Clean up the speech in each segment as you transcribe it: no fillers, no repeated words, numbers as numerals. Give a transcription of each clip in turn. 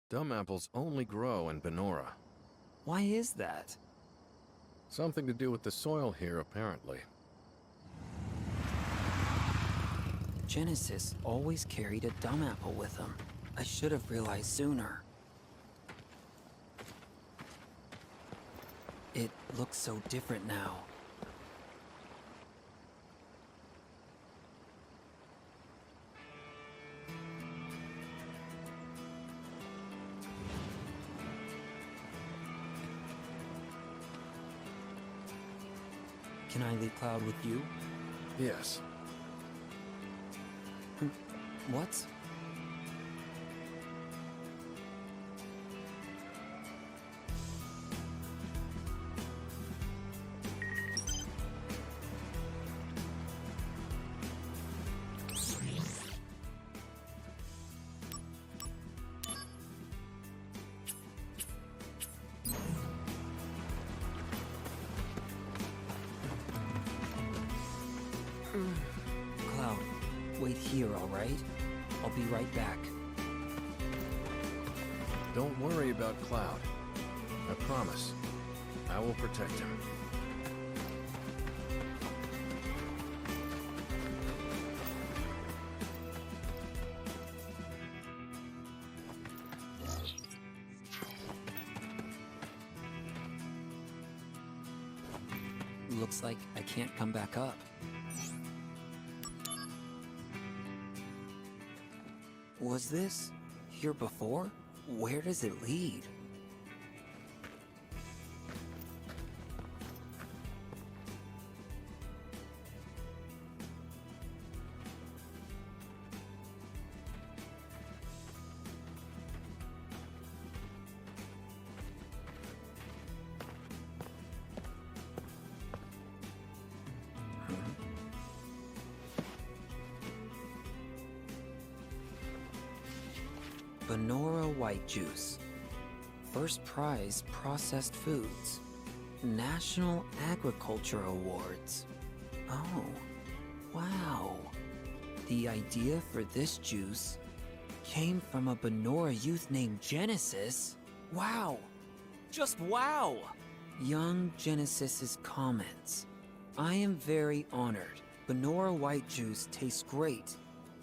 Dumb apples only grow in Benora. Why is that? Something to do with the soil here, apparently. Genesis always carried a dumb apple with him. I should have realized sooner. It looks so different now. Can I leave Cloud with you? Yes. What? Cloud, wait here, all right? I'll be right back. Don't worry about Cloud. I promise. I will protect him. Looks like I can't come back up. Was this here before? Where does it lead? Benora White Juice. First prize processed foods. National Agriculture Awards. Oh, wow. The idea for this juice came from a Benora youth named Genesis. Wow. Just wow. Young Genesis's comments. I am very honored. Benora White Juice tastes great,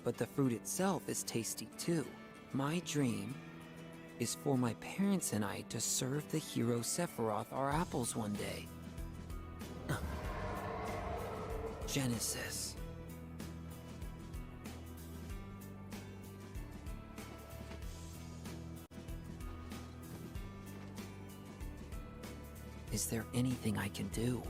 but the fruit itself is tasty too. My dream is for my parents and I to serve the hero Sephiroth our apples one day. Genesis. Is there anything I can do?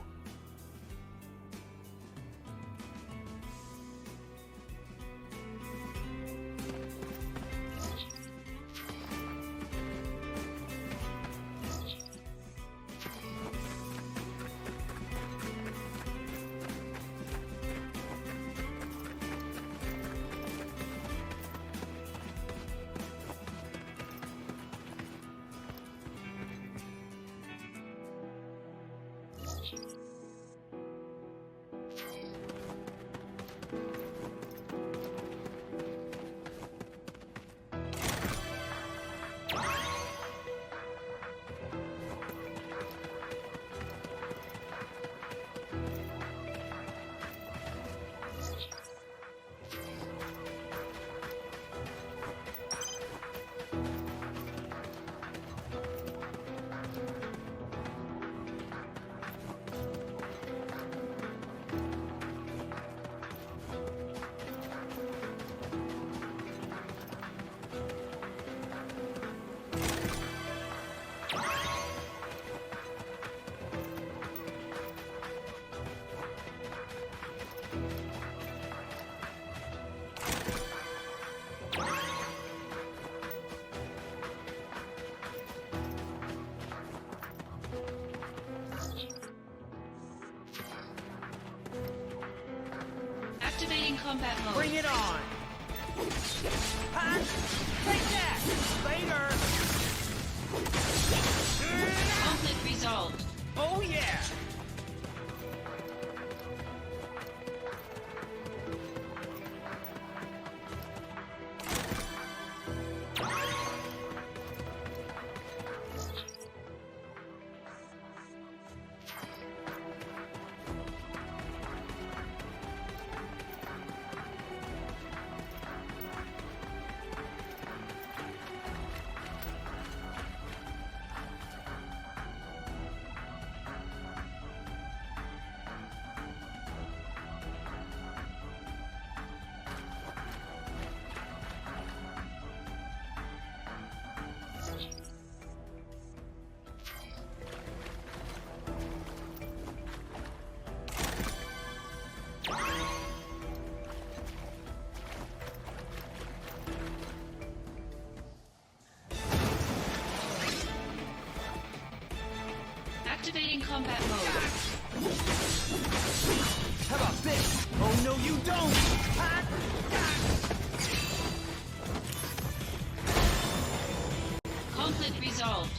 Activating combat mode. Bring it on! Huh? Take that! Later! Conflict resolved. Oh yeah! Activating combat mode. How about this? Oh no, you don't! Conflict resolved.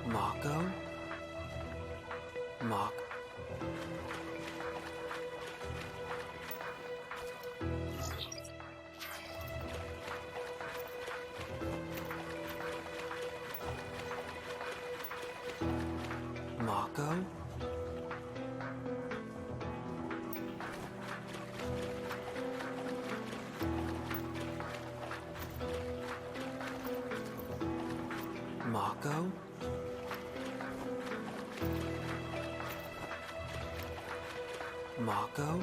Mako? Mako. Mako? Mako? Mako?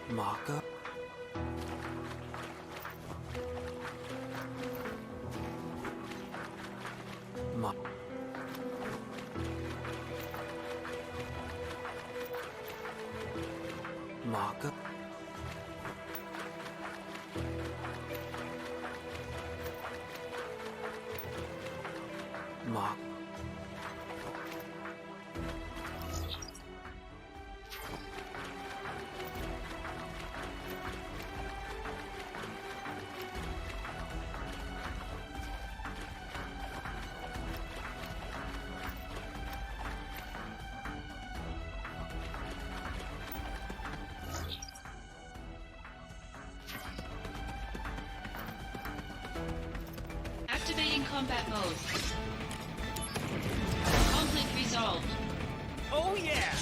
Mako? Ma... Mako? Ma... Activating combat mode. Conflict resolved. Oh yeah!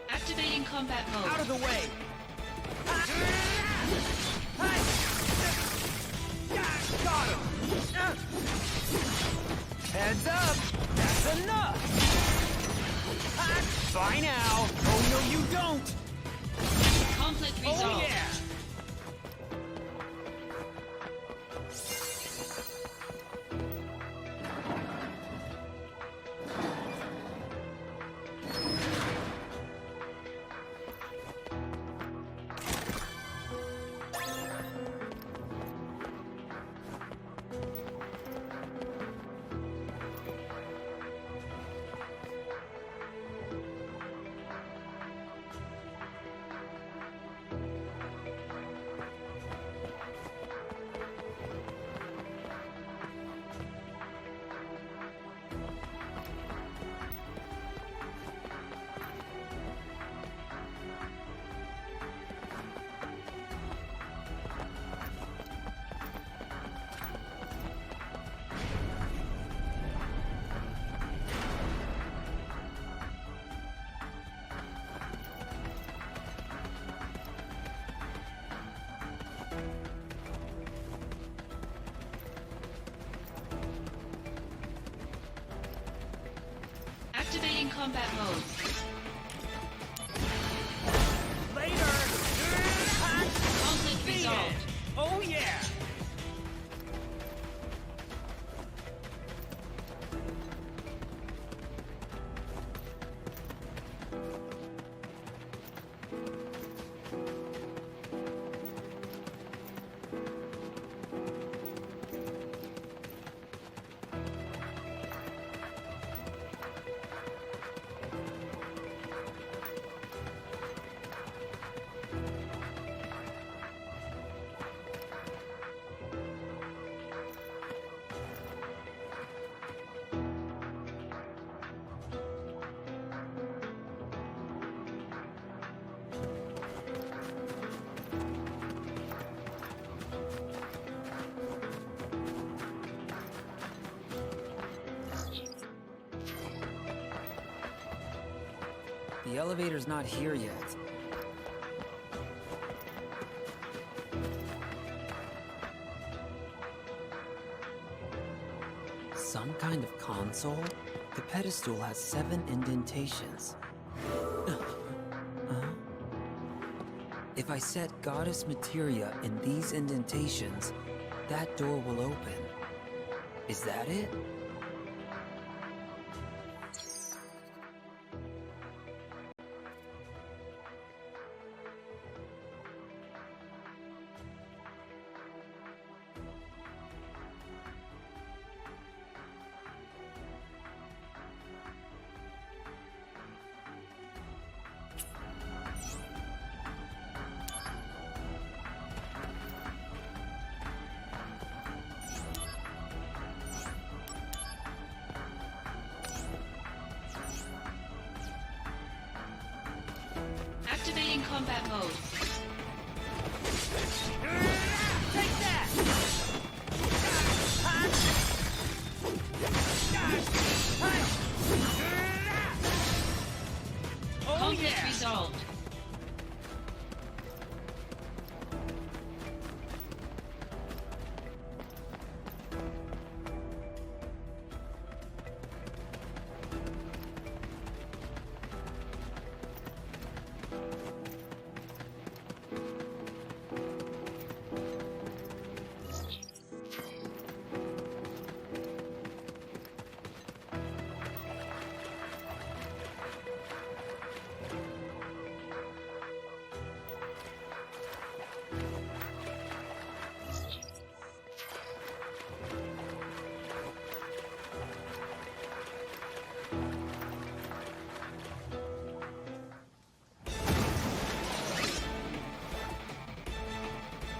Activating combat mode. Out of the way! Got him! Heads up! That's enough! Bye now! Oh no, you don't! Conflict resolved. Oh yeah! Activating combat mode. Later! Conflict resolved. Oh yeah! The elevator's not here yet. Some kind of console? The pedestal has 7 indentations. Huh? If I set Goddess Materia in these indentations, that door will open. Is that it? Activating combat mode. Take that! Oh Conflict yeah! resolved.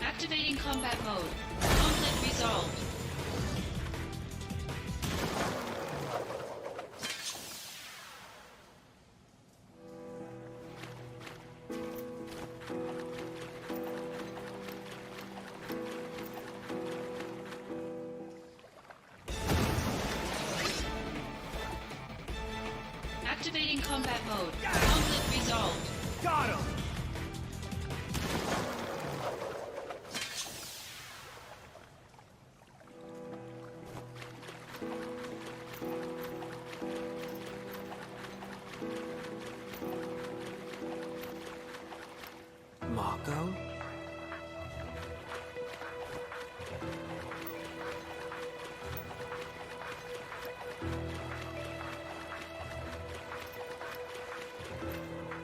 Activating combat mode. Conflict resolved. Activating combat mode. Conflict resolved. Got him! Mako?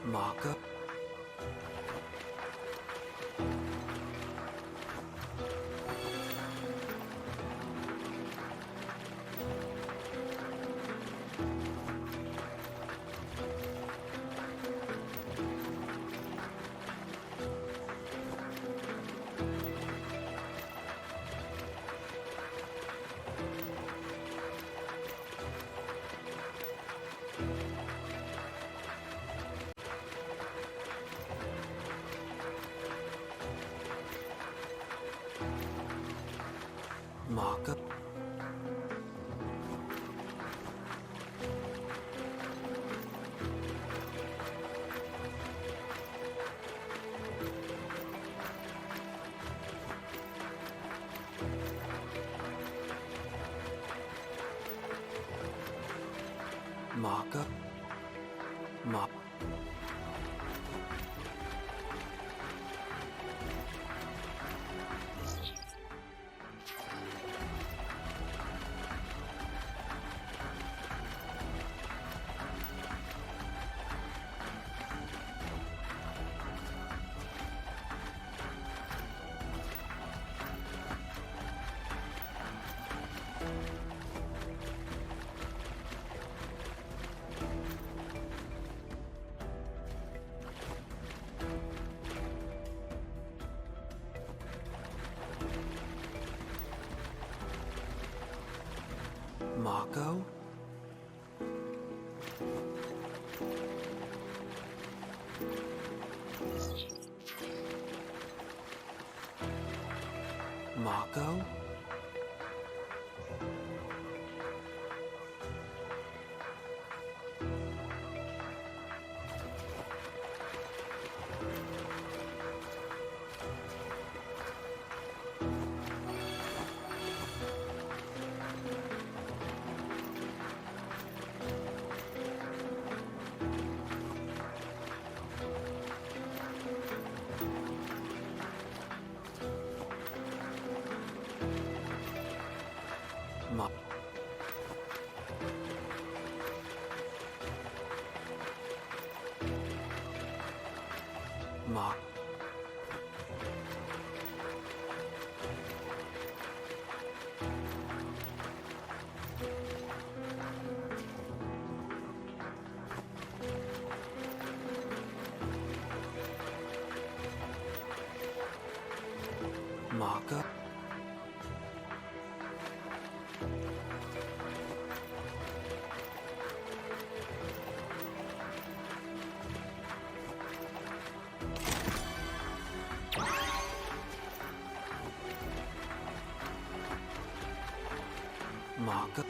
Mako? Mako? Mako? Ma... Mako? Mako? Mock. Maka. Maka.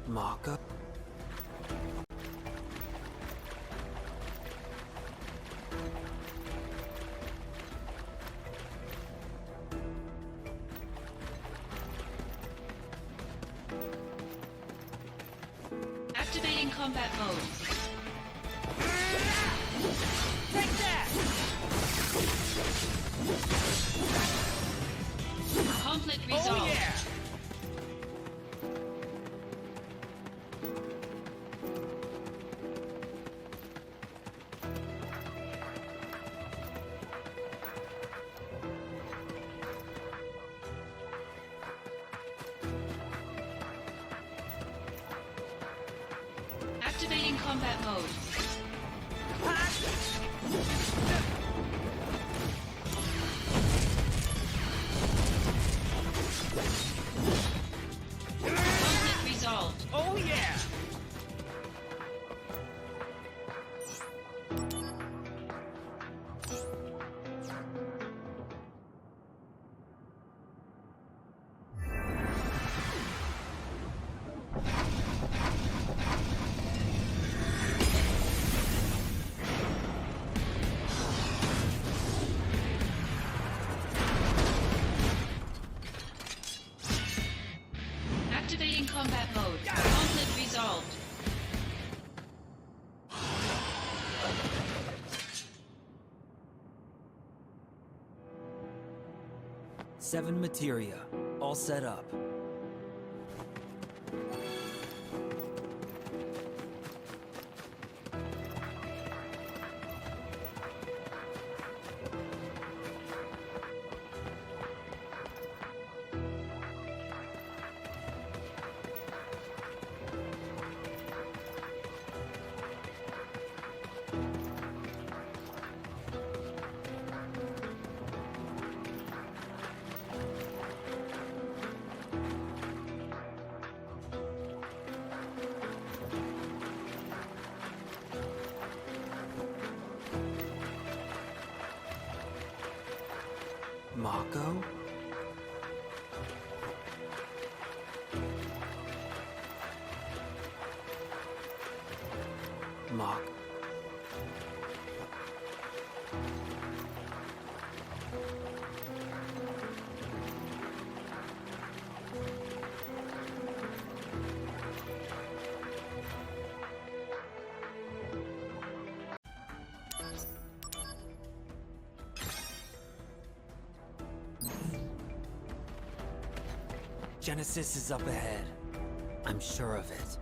Maka. Activating combat mode. Take that! Conflict resolved. Oh yeah! Activating combat mode. Conflict resolved. Oh yeah! Activating combat mode. Conflict resolved. Seven materia, all set up. Mako? Mach. Genesis is up ahead. I'm sure of it.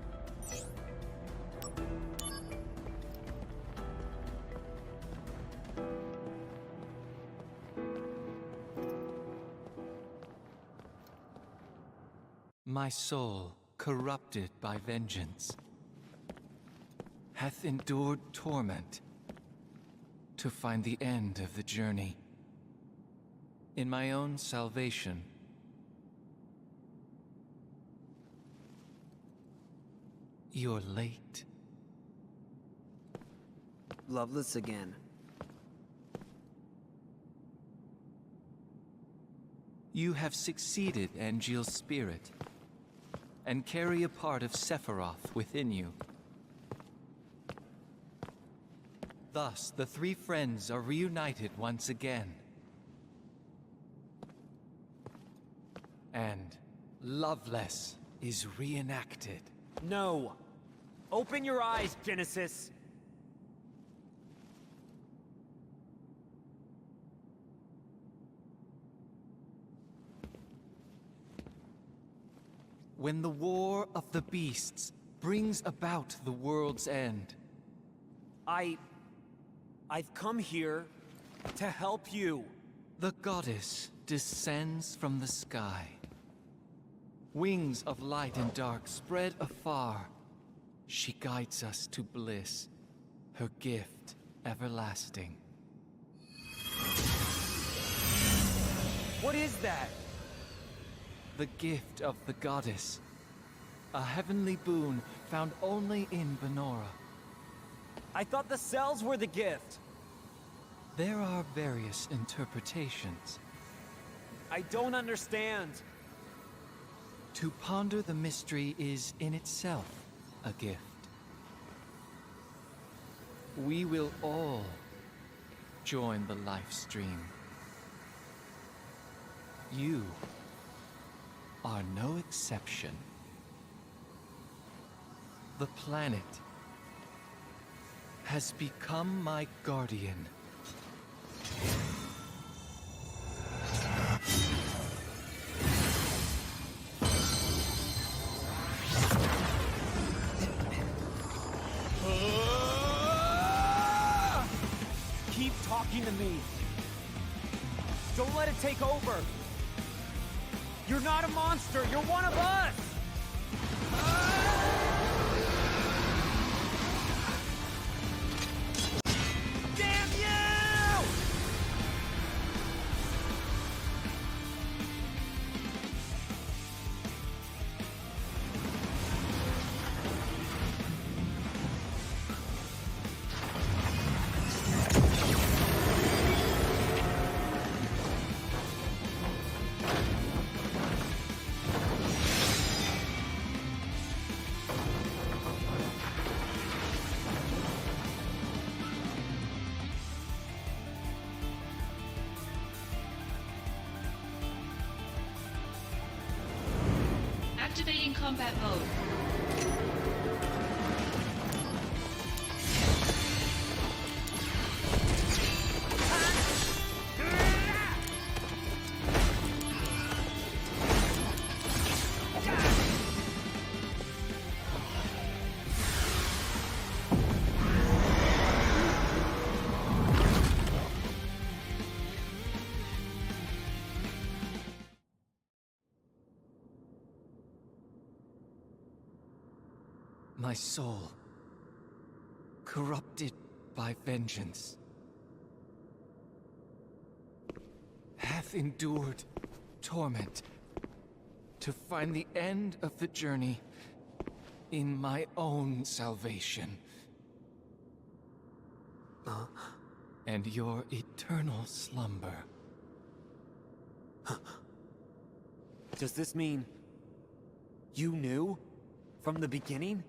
My soul, corrupted by vengeance, hath endured torment to find the end of the journey. In my own salvation, you're late. Loveless again. You have succeeded, Angeal's spirit, and carry a part of Sephiroth within you. Thus, the three friends are reunited once again. And Loveless is reenacted. No! Open your eyes, Genesis! when the war of the beasts brings about the world's end. I've come here to help you. The goddess descends from the sky. Wings of light and dark spread afar. She guides us to bliss, her gift everlasting. What is that? The gift of the goddess. A heavenly boon found only in Benora. I thought the cells were the gift. There are various interpretations. I don't understand. To ponder the mystery is in itself a gift. We will all join the life stream. You are no exception. The planet has become my guardian. Keep talking to me. Don't let it take over. You're not a monster. You're one of us. Damn you! Activating combat mode. My soul, corrupted by vengeance, hath endured torment to find the end of the journey in my own salvation. And your eternal slumber. Does this mean you knew from the beginning?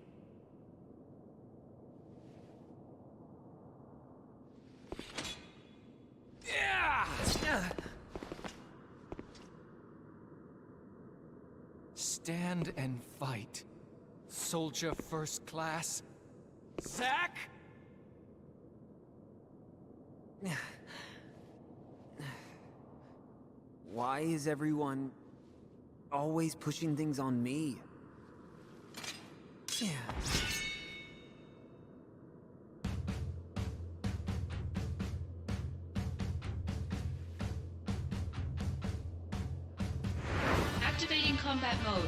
Stand and fight, soldier first class. Zack? Why is everyone always pushing things on me? Activating combat mode.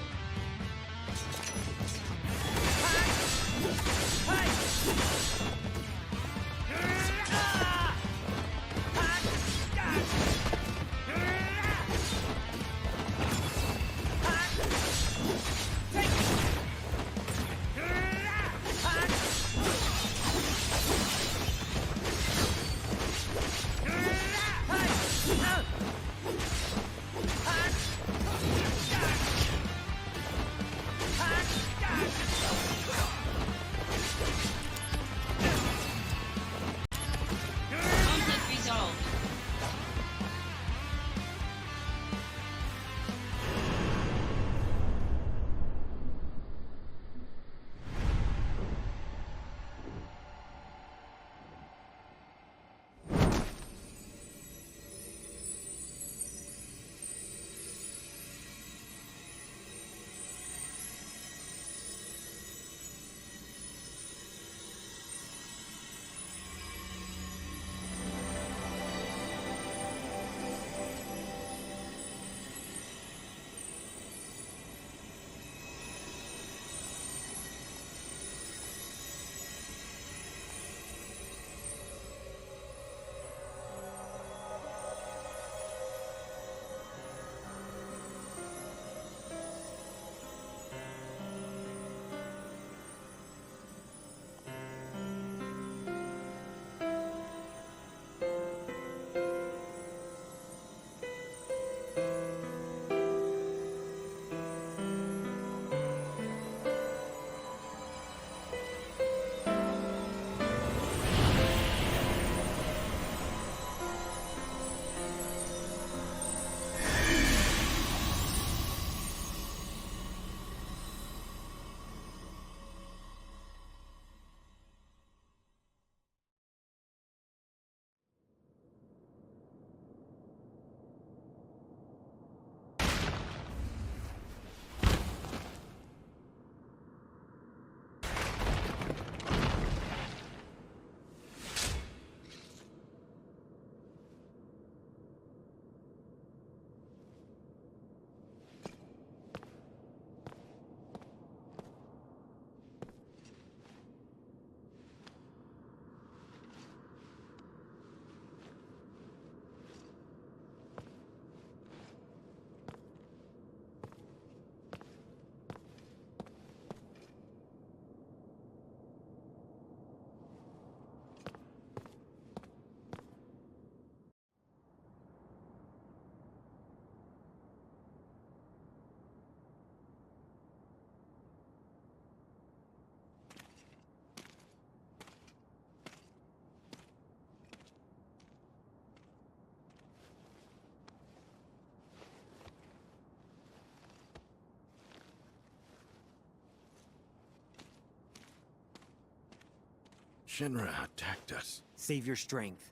Shinra attacked us. Save your strength.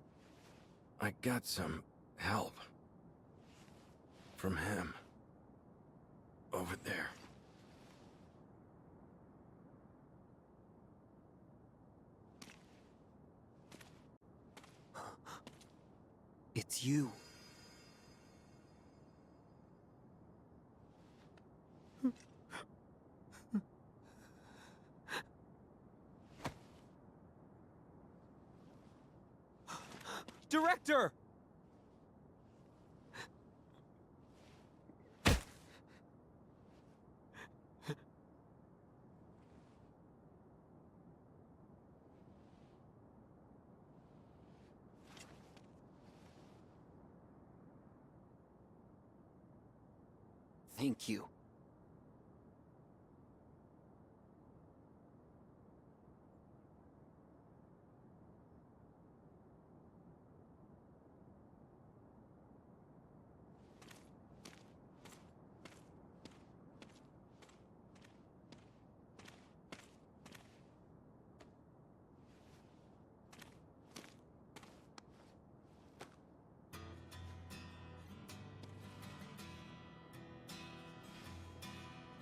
I got some help. From him. Over there. It's you. Director! Thank you.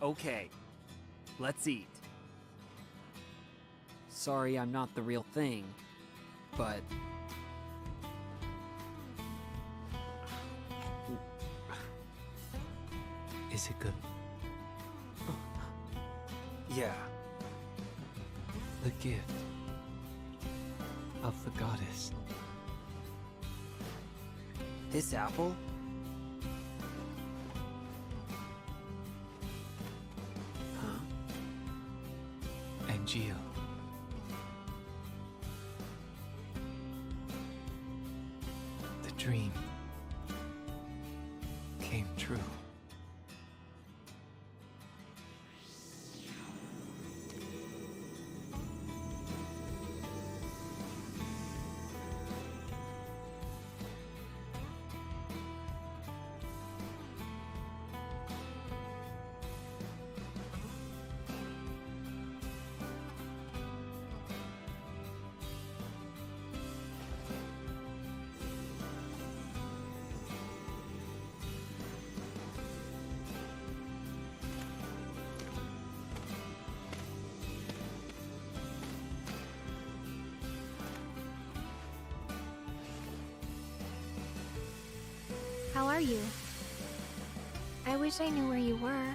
Okay, let's eat. Sorry I'm not the real thing, but... Is it good? yeah. The gift of the goddess. This apple? Huh? And Gio. The dream came true. How are you? I wish I knew where you were.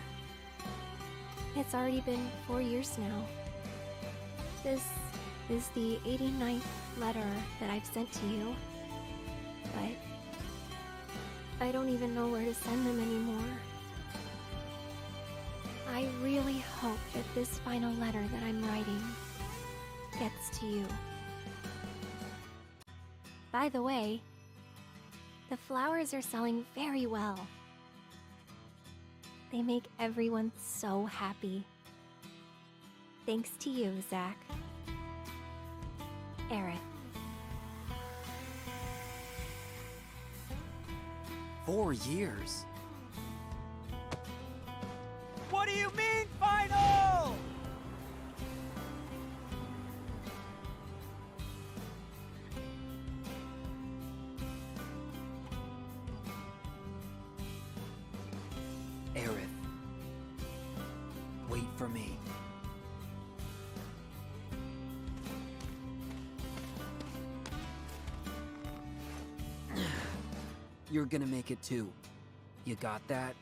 It's already been 4 years now. This is the 89th letter that I've sent to you. But I don't even know where to send them anymore. I really hope that this final letter that I'm writing gets to you. By the way, the flowers are selling very well. They make everyone so happy. Thanks to you, Zach. Aerith. 4 years? What do you mean, final? Aerith. Wait for me. You're gonna make it too. You got that?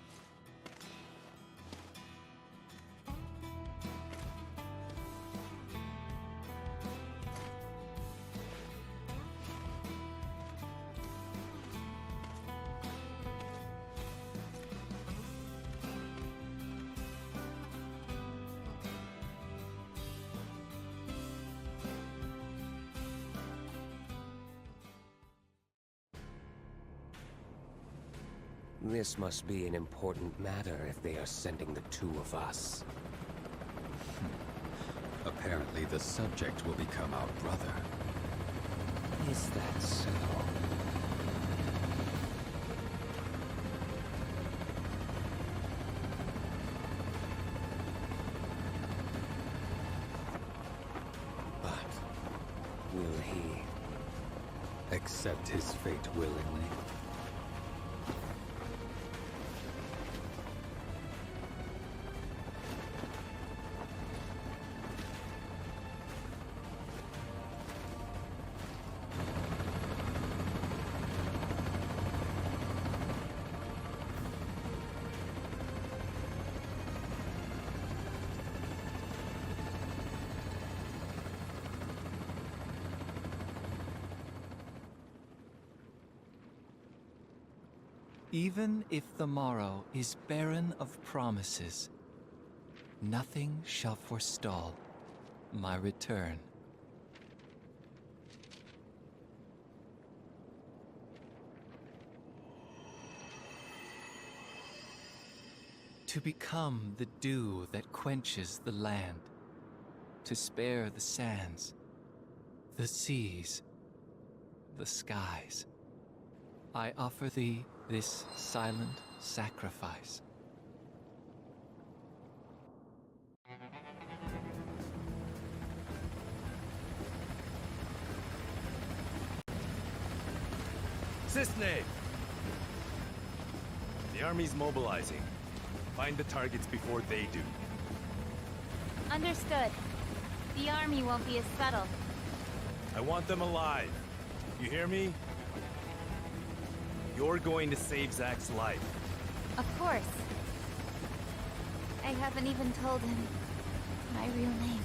This must be an important matter if they are sending the two of us. Apparently the subject will become our brother. Is that so? But will he Accept his fate willingly. Even if the morrow is barren of promises, nothing shall forestall my return. To become the dew that quenches the land, to spare the sands, the seas, the skies, I offer thee this silent sacrifice. Cisne! The army's mobilizing. Find the targets before they do. Understood. The army won't be as subtle. I want them alive. You hear me? You're going to save Zack's life. Of course. I haven't even told him my real name.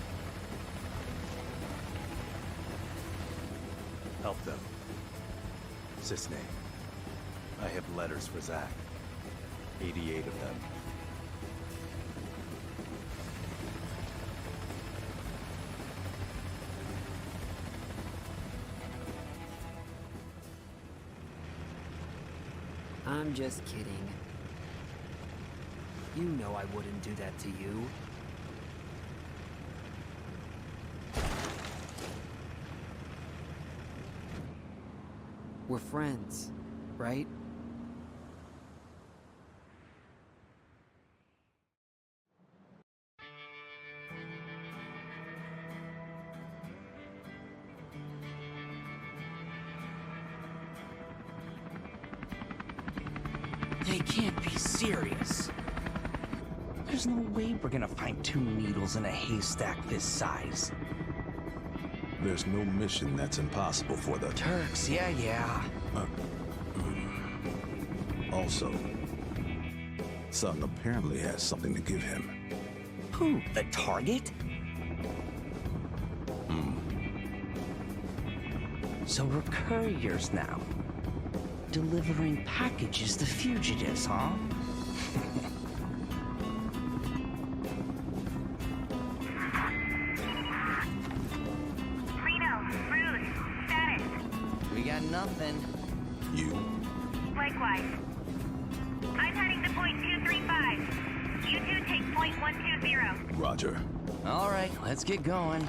Help them. Cisne, I have letters for Zack. 88 of them. I'm just kidding. You know I wouldn't do that to you. We're friends, right? They can't be serious. There's no way we're gonna find 2 needles in a haystack this size. There's no mission that's impossible for the Turks, yeah. Also, Sung apparently has something to give him. Who? The target? So we're couriers now. Delivering packages to fugitives, huh? Reno, Bruce, status. We got nothing. You? Likewise. I'm heading to point 235. You two take point 120. Roger. All right, let's get going.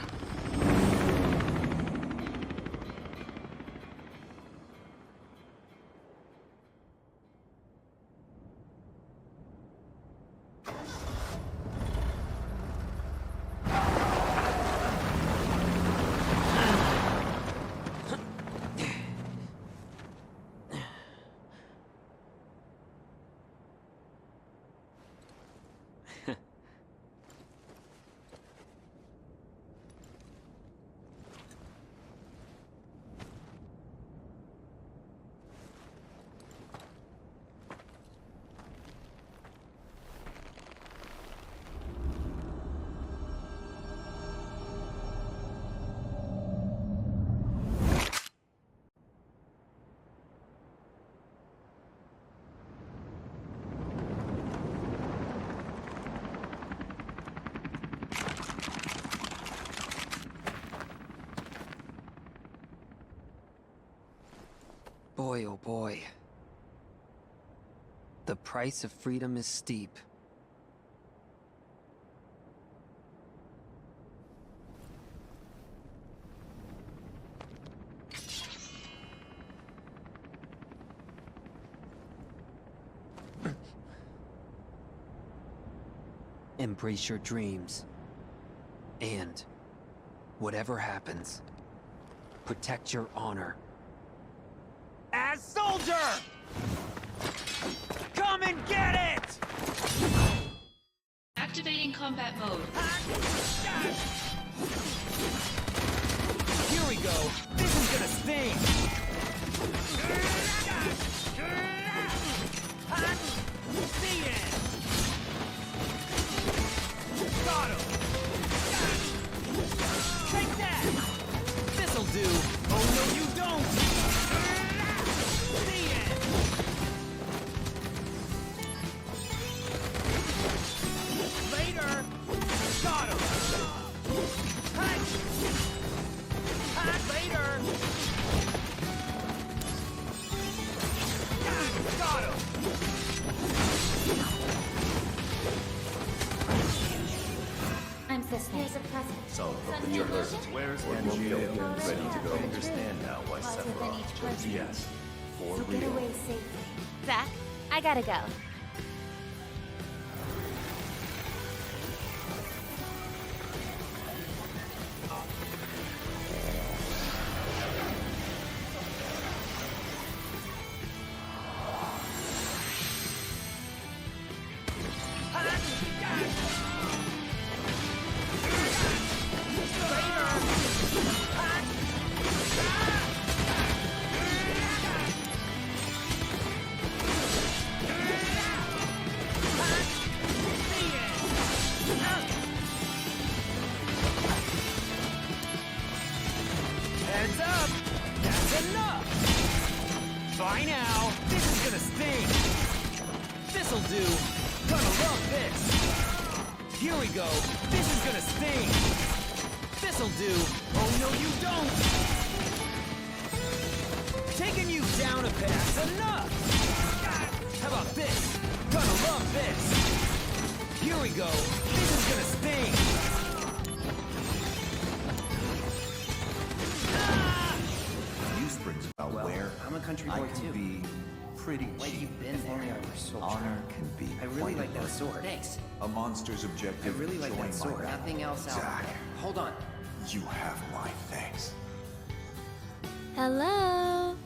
Boy, oh boy. The price of freedom is steep. Embrace your dreams. And whatever happens, Protect your honor. As soldier! Come and get it! Activating combat mode. Here we go. This is gonna sting. See it. Got him. Take that. This'll do. Oh no, you don't. See it. Later. Got him. Later. Got him. I'm Cisne. Here's a present. So, your where's Angel? Ready to go. I understand now why Sephiroth chose yes. For So get real. away safely. Zach, I gotta go. Heads up! That's enough! By now, this is gonna sting! This'll do! Gonna love this! Here we go! This is gonna sting! This'll do! Oh no, you don't! Taking you down a pass, enough! How about this? Gonna love this! Here we go! This is gonna sting! You springs about where I'm a country I boy can too. be pretty Like cheap. you've been If there. only I were so honor can be I really quite like a that burden. sword. Thanks. A monster's I objective. really like join that sword. my battle. Nothing else out Zack, there. Hold on. you have my thanks. Hello?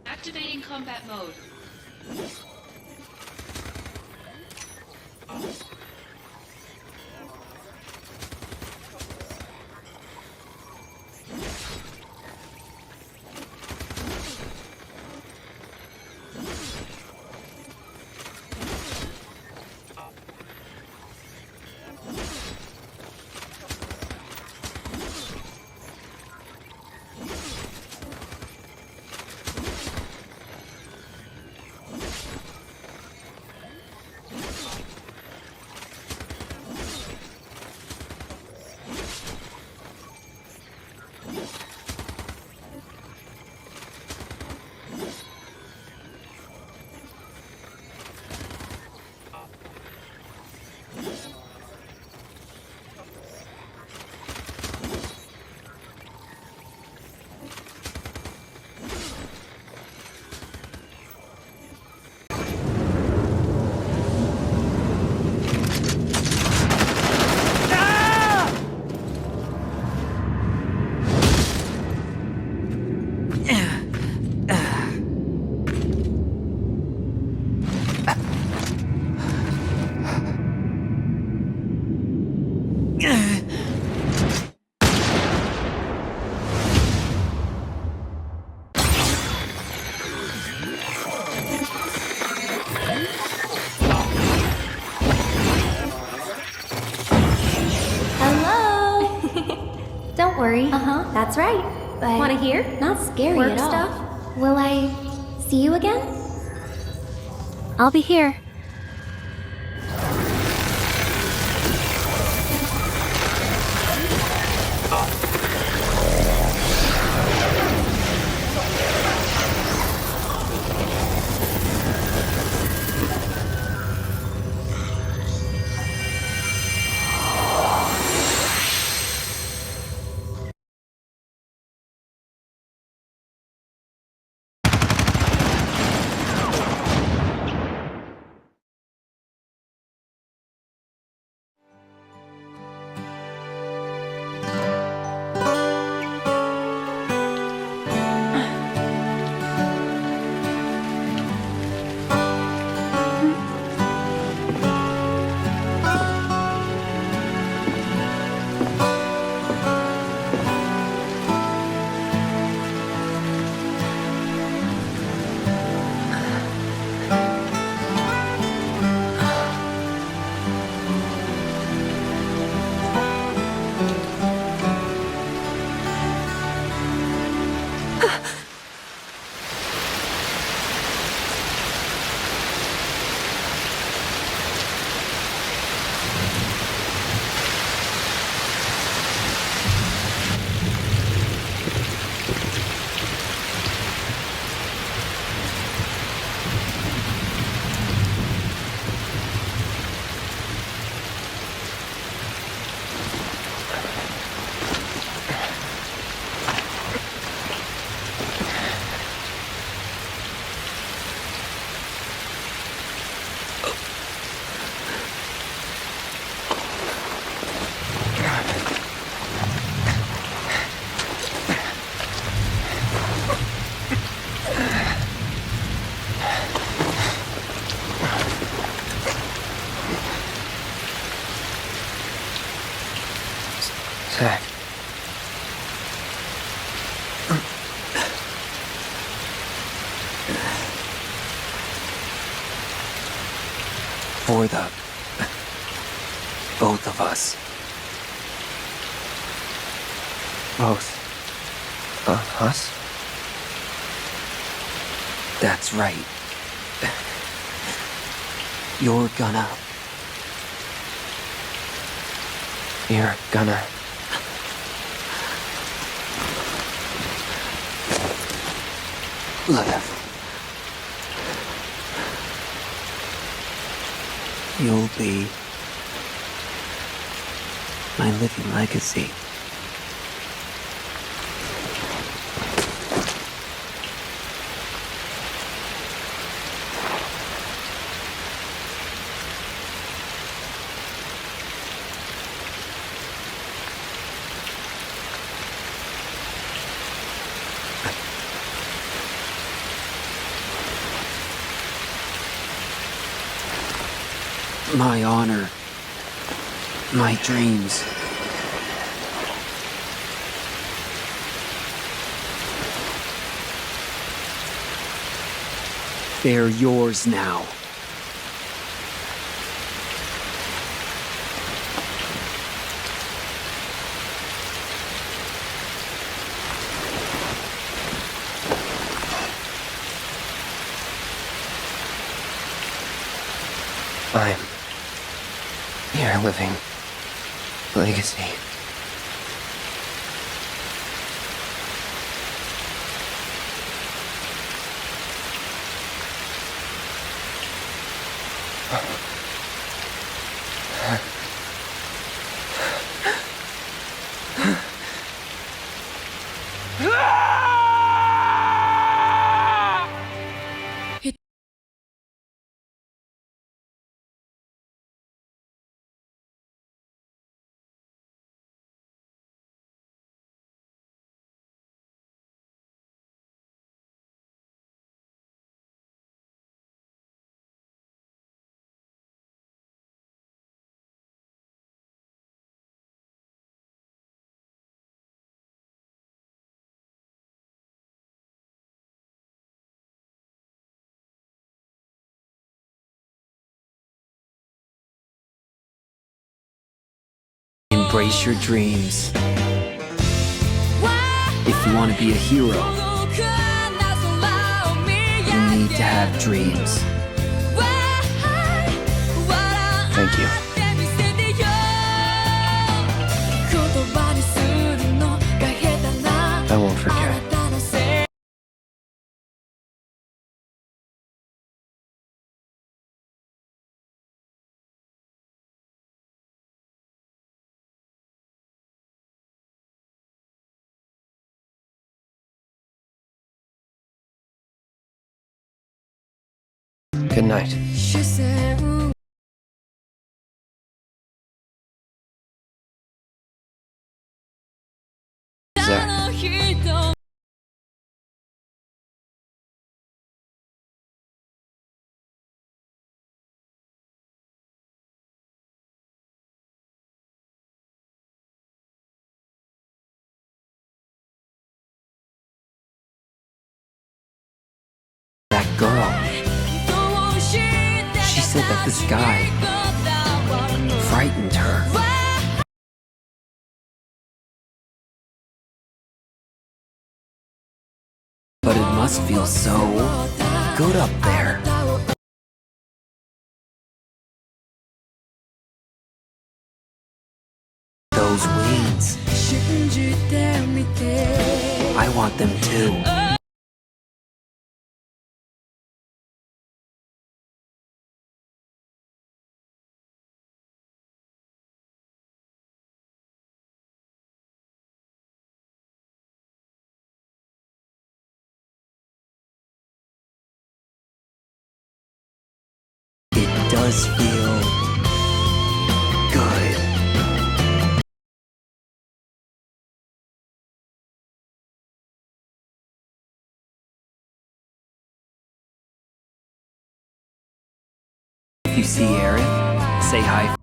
Activating combat mode. laboratory. That's right. But Wanna hear? not scary Work at all. stuff? Will I see you again? I'll be here. Zach. For the both of us. Both of us? That's right. You're gonna live. You'll be my living legacy. My honor, my dreams. They're yours now. I'm your living legacy. Embrace your dreams. If you want to be a hero, you need to have dreams. Thank you. I won't forget. Good night. Zach. That girl. She said that this guy frightened her. But it must feel so good up there. Those wings. I want them too. It does feel good. If you see Aerith, say hi.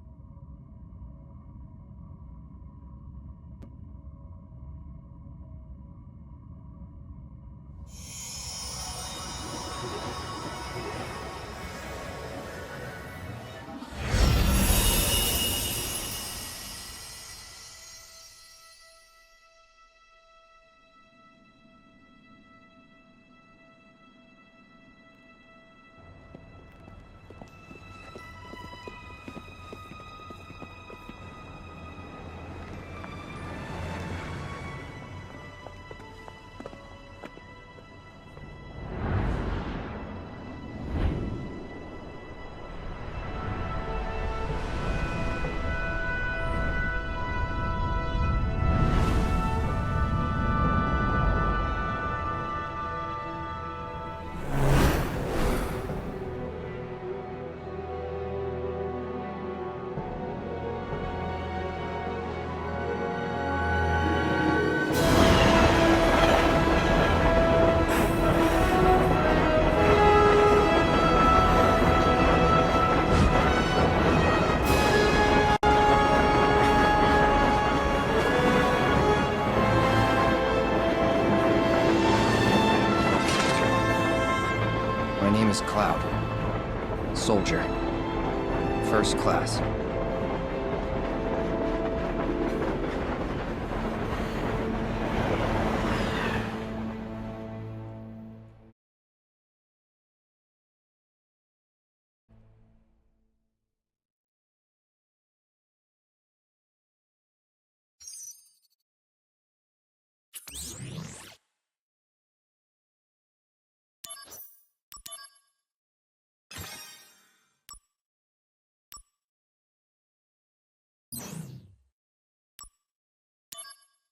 My name is Cloud. Soldier. First class.